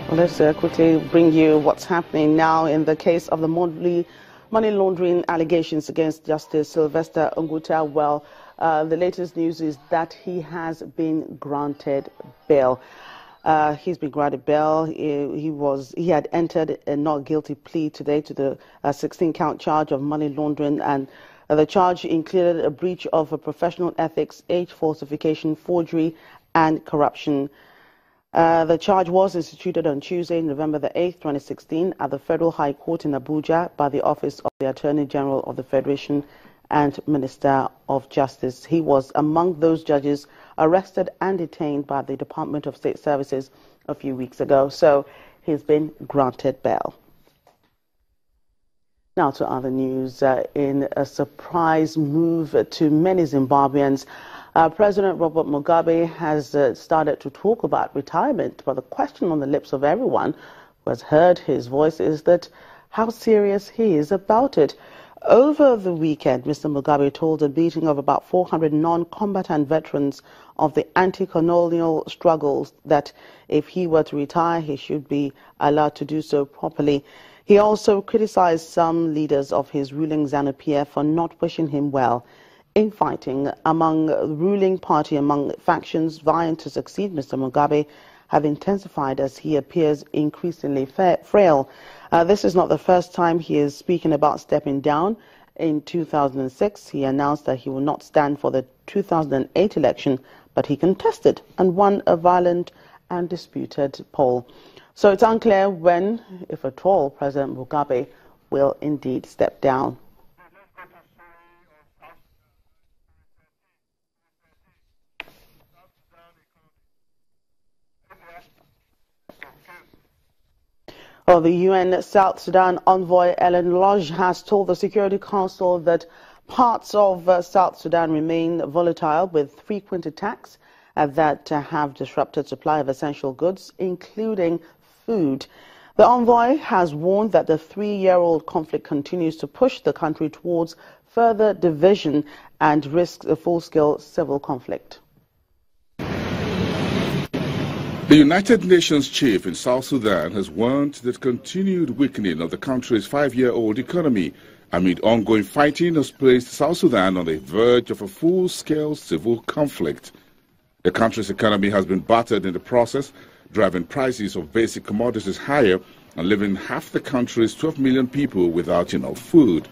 Well, let's quickly bring you what's happening now in the case of the money laundering allegations against Justice Sylvester. Well, the latest news is that he has been granted bail. He's been granted bail. He had entered a not guilty plea today to the 16-count charge of money laundering, and the charge included a breach of a professional ethics, age falsification, forgery, and corruption. The charge was instituted on Tuesday, November the 8th, 2016, at the Federal High Court in Abuja by the Office of the Attorney General of the Federation and Minister of Justice. He was among those judges arrested and detained by the Department of State Services a few weeks ago. So he's been granted bail. Now to other news. In a surprise move to many Zimbabweans, President Robert Mugabe has started to talk about retirement, but the question on the lips of everyone who has heard his voice is that how serious he is about it. Over the weekend, Mr. Mugabe told a meeting of about 400 non-combatant veterans of the anti-colonial struggles that if he were to retire, he should be allowed to do so properly. He also criticized some leaders of his ruling ZANU-PF for not wishing him well. Infighting among the ruling party, among factions vying to succeed Mr. Mugabe, have intensified as he appears increasingly frail. This is not the first time he is speaking about stepping down. In 2006, he announced that he will not stand for the 2008 election, but he contested and won a violent and disputed poll. So it's unclear when, if at all, President Mugabe will indeed step down. Well, the UN South Sudan envoy Ellen Lodge has told the Security Council that parts of South Sudan remain volatile with frequent attacks that have disrupted supply of essential goods, including food. The envoy has warned that the 3-year-old conflict continues to push the country towards further division and risks a full-scale civil conflict. The United Nations chief in South Sudan has warned that continued weakening of the country's 5-year-old economy amid ongoing fighting has placed South Sudan on the verge of a full-scale civil conflict. The country's economy has been battered in the process, driving prices of basic commodities higher and leaving half the country's 12 million people without enough food.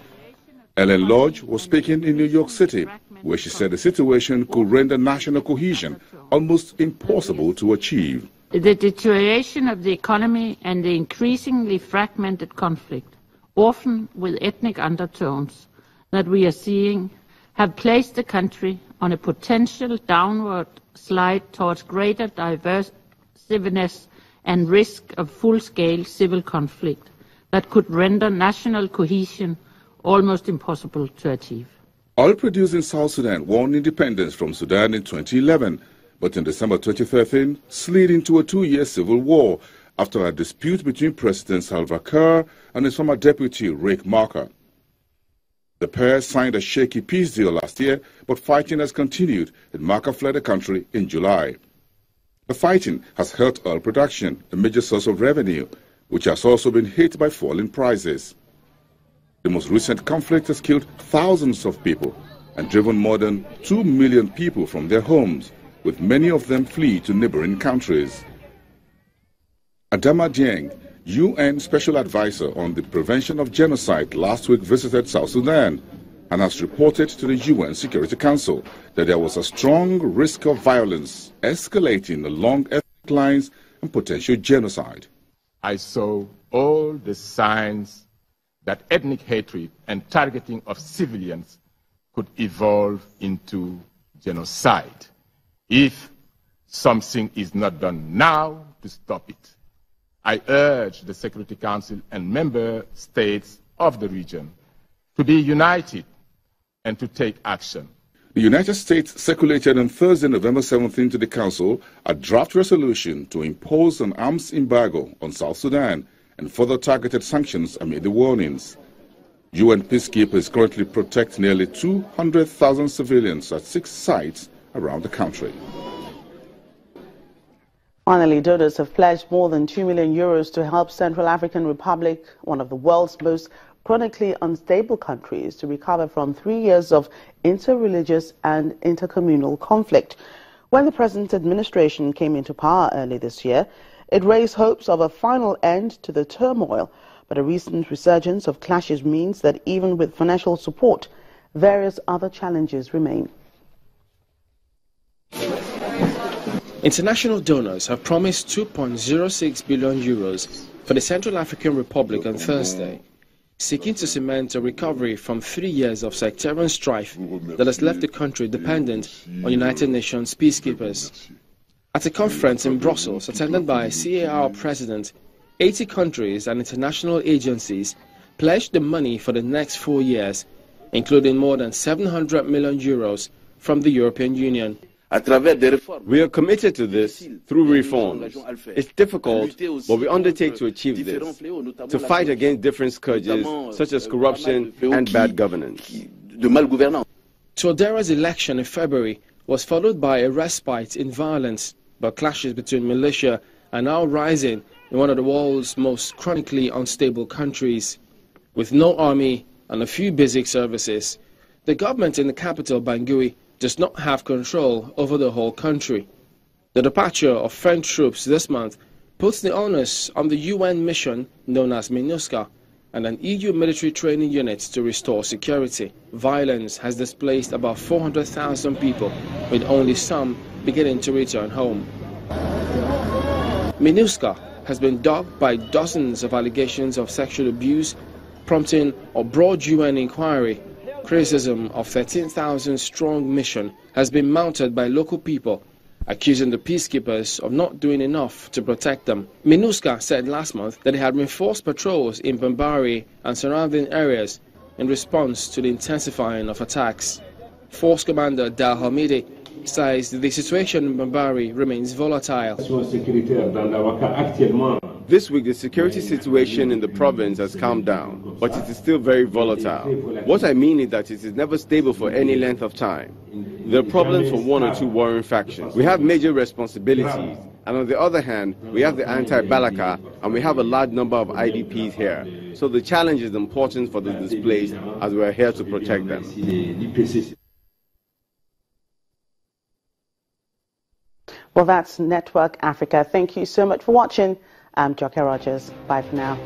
Ellen Lodge was speaking in New York City, where she said the situation could render national cohesion almost impossible to achieve. The deterioration of the economy and the increasingly fragmented conflict, often with ethnic undertones, that we are seeing have placed the country on a potential downward slide towards greater divisiveness and risk of full-scale civil conflict that could render national cohesion almost impossible to achieve. Oil producing South Sudan won independence from Sudan in 2011, but in December 2013 slid into a 2-year civil war after a dispute between President Salva Kiir and his former deputy Riek Machar. The pair signed a shaky peace deal last year, but fighting has continued and Machar fled the country in July. The fighting has hurt oil production, a major source of revenue, which has also been hit by falling prices. The most recent conflict has killed thousands of people and driven more than 2 million people from their homes, with many of them flee to neighboring countries. Adama Dieng, UN Special Advisor on the Prevention of Genocide, last week visited South Sudan and has reported to the UN Security Council that there was a strong risk of violence escalating along ethnic lines and potential genocide. I saw all the signs that ethnic hatred and targeting of civilians could evolve into genocide if something is not done now to stop it. I urge the Security Council and member states of the region to be united and to take action. The United States circulated on Thursday, November 17 to the Council a draft resolution to impose an arms embargo on South Sudan and further targeted sanctions amid the warnings. UN peacekeepers currently protect nearly 200,000 civilians at 6 sites around the country. Finally, donors have pledged more than €2 million to help Central African Republic, one of the world's most chronically unstable countries, to recover from 3 years of inter-religious and intercommunal conflict. When the present administration came into power early this year, it raised hopes of a final end to the turmoil, but a recent resurgence of clashes means that even with financial support, various other challenges remain. International donors have promised €2.06 billion for the Central African Republic on Thursday, seeking to cement a recovery from 3 years of sectarian strife that has left the country dependent on United Nations peacekeepers. At a conference in Brussels attended by CAR President, 80 countries and international agencies pledged the money for the next 4 years, including more than €700 million from the European Union. We are committed to this through reforms. It's difficult, but we undertake to achieve this, to fight against different scourges such as corruption and bad governance. Todera's election in February was followed by a respite in violence, but clashes between militia are now rising in one of the world's most chronically unstable countries. With no army and a few basic services, the government in the capital, Bangui, does not have control over the whole country. The departure of French troops this month puts the onus on the UN mission known as MINUSCA and an EU military training unit to restore security. Violence has displaced about 400,000 people, with only some beginning to return home. MINUSCA has been dogged by dozens of allegations of sexual abuse, prompting a broad UN inquiry. Criticism of 13,000-strong mission has been mounted by local people, accusing the peacekeepers of not doing enough to protect them. MINUSCA said last month that it had reinforced patrols in Bambari and surrounding areas in response to the intensifying of attacks. Force Commander Dal Hamidi says the situation in Bambari remains volatile. This week, the security situation in the province has calmed down, but it is still very volatile. What I mean is that it is never stable for any length of time. There are problems from one or two warring factions. We have major responsibilities, and on the other hand, we have the anti-Balaka, and we have a large number of IDPs here. So the challenge is important for the displaced, as we are here to protect them. Well, that's Network Africa. Thank you so much for watching. I'm Joker Rogers. Bye for now.